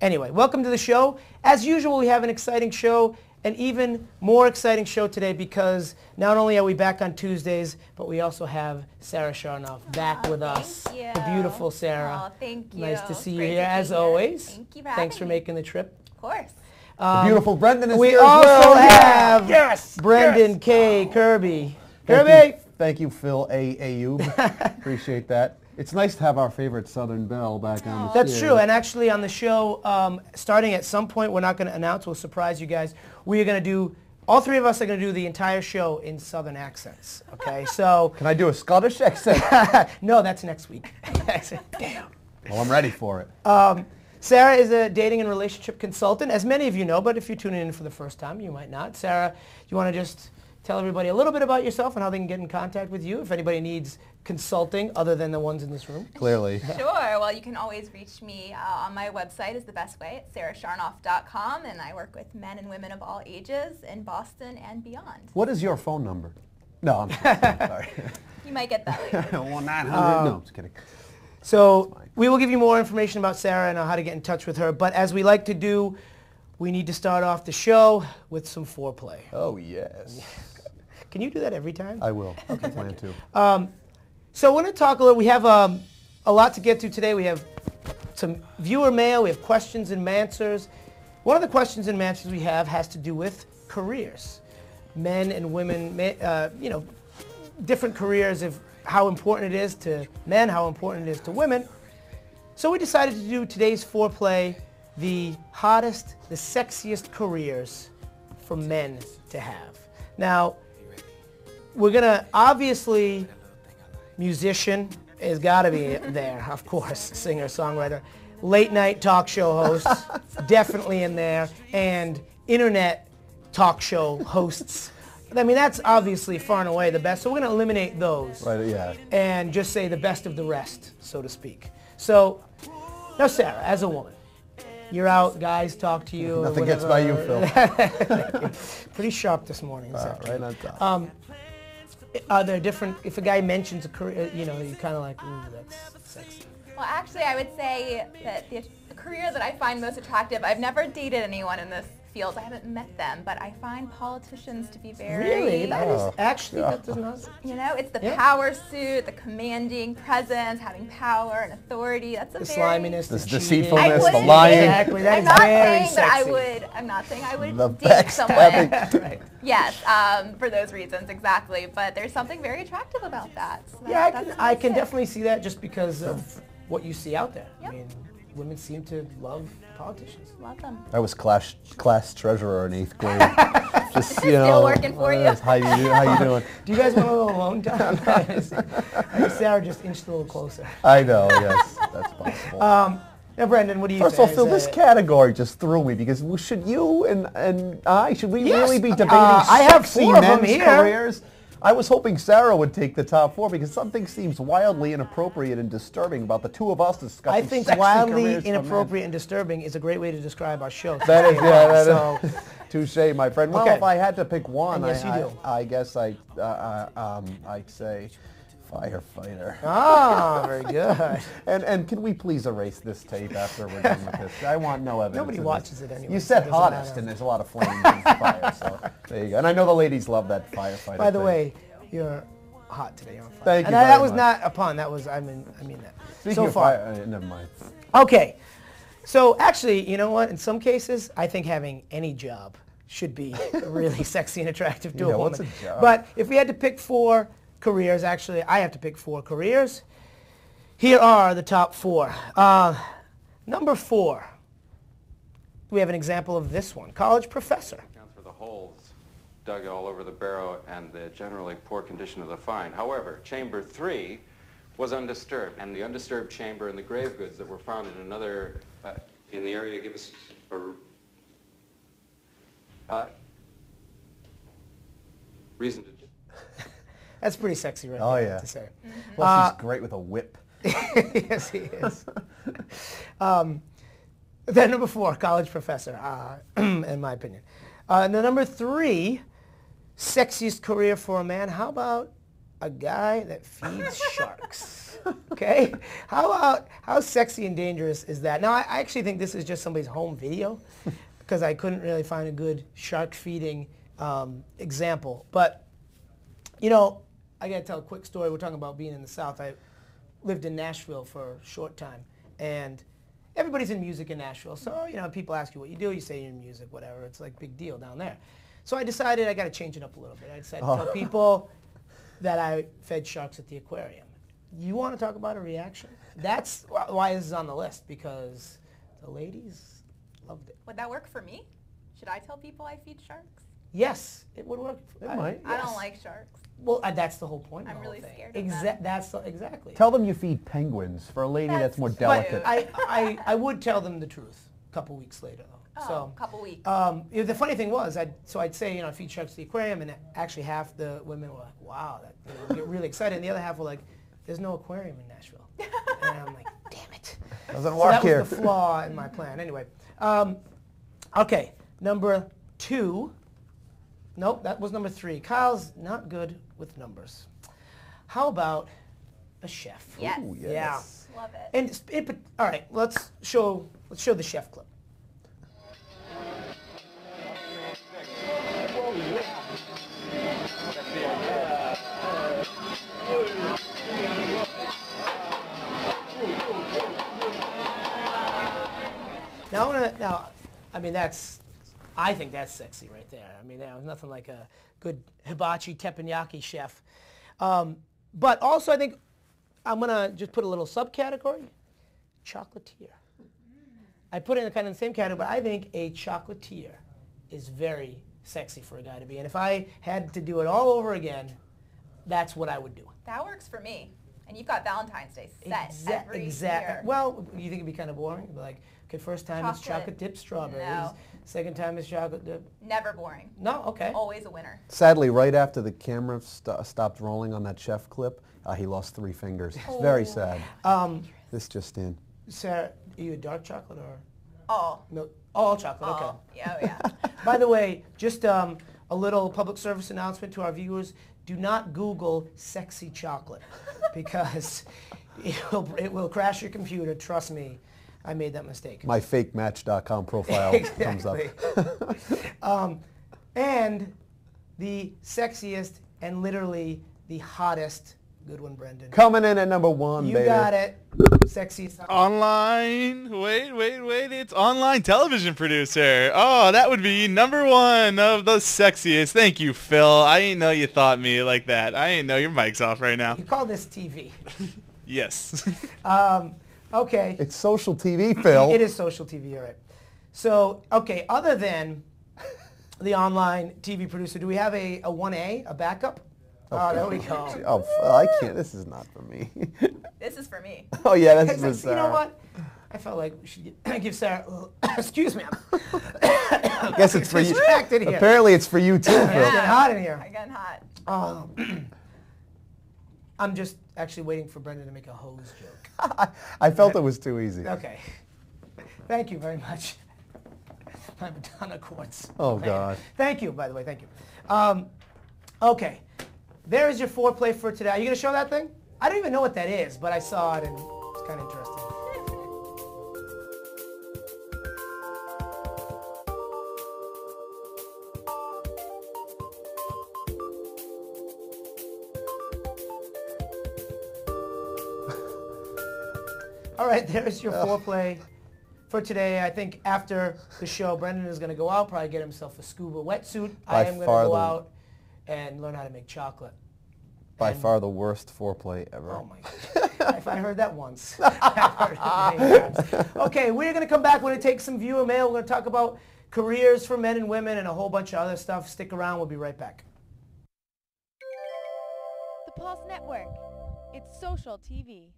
Anyway, welcome to the show. As usual, we have an exciting show, an even more exciting show today because not only are we back on Tuesdays, but we also have Sarah Sharnoff back with us. Thank you. The beautiful Sarah. Oh, thank you. Nice to see you Great here to be as here. always. Thank you for Thanks having for me. making the trip. Of course. The beautiful Brendan is We here as also well. have Yes, Brendan yes. K. Kirby. Thank Kirby! you, thank you, Phil A. Ayub. Appreciate that. It's nice to have our favorite Southern belle back on the That's series. true, and actually on the show, starting at some point, we're not going to announce, we'll surprise you guys. We are going to do, all three of us are going to do the entire show in Southern accents, okay? So, Can I do a Scottish accent? no, that's next week. Damn. Well, I'm ready for it. Sarah is a dating and relationship consultant, as many of you know, but if you're tuning in for the first time, you might not. Sarah, you want to just tell everybody a little bit about yourself and how they can get in contact with you if anybody needs consulting other than the ones in this room? Clearly. Sure. Well, you can always reach me on my website is the best way. It's sarahsharnoff.com, and I work with men and women of all ages in Boston and beyond. What is your phone number? No, I'm sorry. You might get that later. 1-900. No, just kidding. So we will give you more information about Sarah and how to get in touch with her, but as we like to do, we need to start off the show with some foreplay. Oh, yes. Can you do that every time? I will. Okay, plan to. So we're going to talk a little, we have a lot to get to today. We have some viewer mail, we have questions and answers. One of the questions and answers we have has to do with careers. Men and women, you know, different careers of how important it is to men, how important it is to women. So we decided to do today's foreplay, the hottest, the sexiest careers for men to have. Now, we're going to obviously, musician has got to be there, of course, singer, songwriter, late night talk show host, definitely in there, and internet talk show hosts. I mean, that's obviously far and away the best, so we're going to eliminate those. Right, yeah. And just say the best of the rest, so to speak. So, now Sarah, as a woman, you're out, guys talk to you. Nothing gets by you, Phil. Pretty sharp this morning. Right on top. Are there different, if a guy mentions a career, you know, you're kind of like, ooh, that's sexy. Well, actually, I would say that the career that I find most attractive, I've never dated anyone in this field. I haven't met them, but I find politicians to be very... Really? That is Oh, actually, yeah. that does not... You know, it's the Yeah. power suit, the commanding presence, having power and authority. That's a The very... sliminess, The the cheating. deceitfulness, I the wouldn't lying. say- Exactly, that I'm is not very saying that sexy. I'm not saying I would The date someone. backstabbing. Right. Yes, for those reasons, exactly. But there's something very attractive about that. So Yeah, that's I can it. definitely see that just because of what you see out there. Yep. I mean, women seem to love politicians. Love them. I was class treasurer in 8th grade. Just, you Still know, working for you. How you doing? Do you guys want a little alone time? I think Sarah just inched a little closer. I know, yes, that's possible. Now, Brendan, what do you First say? of all, Phil, this category just threw me because should you and I, should we really be debating I have sexy 4 of them men's here. careers? I was hoping Sarah would take the top 4 because something seems wildly inappropriate and disturbing about the two of us discussing I think sexy wildly careers for men. inappropriate and distracting is a great way to describe our show. That is, yeah, that So, is. Touche, my friend. Well, Okay. if I had to pick one, And yes, you do. I guess I'd say firefighter. very good. And can we please erase this tape after we're done with this? I want no evidence. Nobody of this. watches it anyway, You so it said doesn't hottest, matter. and there's a lot of flames and fire. So there you go. And I know the ladies love that firefighter. By the thing. way, you're hot today. You're on fire. Thank and you that very was much. not a pun. That was, I mean that. Speaking so of far. fire, never mind. Okay. So actually, you know what? In some cases, I think having any job should be really sexy and attractive to Yeah, a woman. what's a job? But if we had to pick 4 careers, actually, I have to pick 4 careers. Here are the top 4. Number 4. We have an example of this one. College professor. Accounts for the holes dug all over the barrow and the generally poor condition of the find. However, chamber 3 was undisturbed, and the undisturbed chamber and the grave goods that were found in another in the area give us a reason to. That's pretty sexy, right? Oh, there, I yeah. have to say. Plus, he's great with a whip. Yes, he is. Then number 4, college professor, in my opinion. The number 3, sexiest career for a man. How about a guy that feeds sharks? Okay? How sexy and dangerous is that? Now, I actually think this is just somebody's home video because I couldn't really find a good shark feeding example. But, you know, I got to tell a quick story. We're talking about being in the South. I lived in Nashville for a short time, and everybody's in music in Nashville. So, you know, people ask you what you do, you say you're in music, whatever. It's like a big deal down there. So I decided I got to change it up a little bit. I decided to tell people that I fed sharks at the aquarium. You want to talk about a reaction? That's why this is on the list, because the ladies loved it. Would that work for me? Should I tell people I feed sharks? Yes, it would work. It might. I don't like sharks. Well, that's the whole point. I'm of the really whole thing. scared of them. That's exactly. Tell them you feed penguins. For a lady, that's more That's delicate. cute. I would tell them the truth a couple weeks later, though. Oh, So, a couple weeks. the funny thing was, I'd say, you know, I feed sharks at the aquarium, and actually half the women were like, wow, that, you know, get really excited, and the other half were like, there's no aquarium in Nashville. And I'm like, damn it. Doesn't So work that here. was the flaw in my plan. Anyway, okay, number 2. Nope, that was number 3. Kyle's not good with numbers. How about a chef? Yes. Ooh, Yeah. yes. Love it. And all right, let's show the chef clip. I mean, I think that's sexy right there. I mean, there's nothing like a good hibachi teppanyaki chef. But also, I think I'm gonna just put a little subcategory: chocolatier. I put it in kind of the same category, but I think a chocolatier is very sexy for a guy to be. And if I had to do it all over again, that's what I would do. That works for me. And you've got Valentine's Day set every Exactly. year. Well, you think it'd be kind of boring? It'd be like, okay, first time it's Chocolate. chocolate dipped strawberries. No. Second time it's chocolate dipped. Never boring. No, okay. Always a winner. Sadly, right after the camera stopped rolling on that chef clip, he lost 3 fingers. It's very sad. This just in. Sarah, are you a dark chocolate or All. milk? All chocolate. Okay. All. Yeah, oh, yeah. By the way, just a little public service announcement to our viewers: do not Google sexy chocolate because it will crash your computer. Trust me, I made that mistake. My fake Match.com profile comes up. And the sexiest and literally the hottest. Good one, Brendan. Coming in at number 1, You baby. got it. Sexiest. Online. Wait. It's online television producer. Oh, that would be number 1 of the sexiest. Thank you, Phil. I didn't know you thought me like that. I didn't know your mic's off right now. You call this TV. Yes. Okay. It's social TV, Phil. It is social TV, you're right. So, okay, other than the online TV producer, do we have a 1A, a backup? Oh, there we go. Oh, I can't. This is not for me. This is for me. Oh, yeah, this Hey, is you know what? I felt like we should give Sarah a little, excuse me. I guess it's for you. Distracted here. Apparently it's for you too, It's Phil. getting hot in here. I'm getting hot. I'm just actually waiting for Brendan to make a hose joke. I felt it was too easy. Okay. Thank you very much. My Madonna quartz. Oh, Man. God. Thank you, by the way. Thank you. Okay. There is your foreplay for today. Are you going to show that thing? I don't even know what that is, but I saw it and it's kind of interesting. All right, there's your foreplay for today. I think after the show, Brendan is going to go out, probably get himself a scuba wetsuit. I am going to go out and learn how to make chocolate. By far the worst foreplay ever. Oh my God. If I heard that once, I've heard it many times. Okay, we're going to come back. We're going to take some viewer mail. We're going to talk about careers for men and women and a whole bunch of other stuff. Stick around. We'll be right back. The Pulse Network. It's social TV.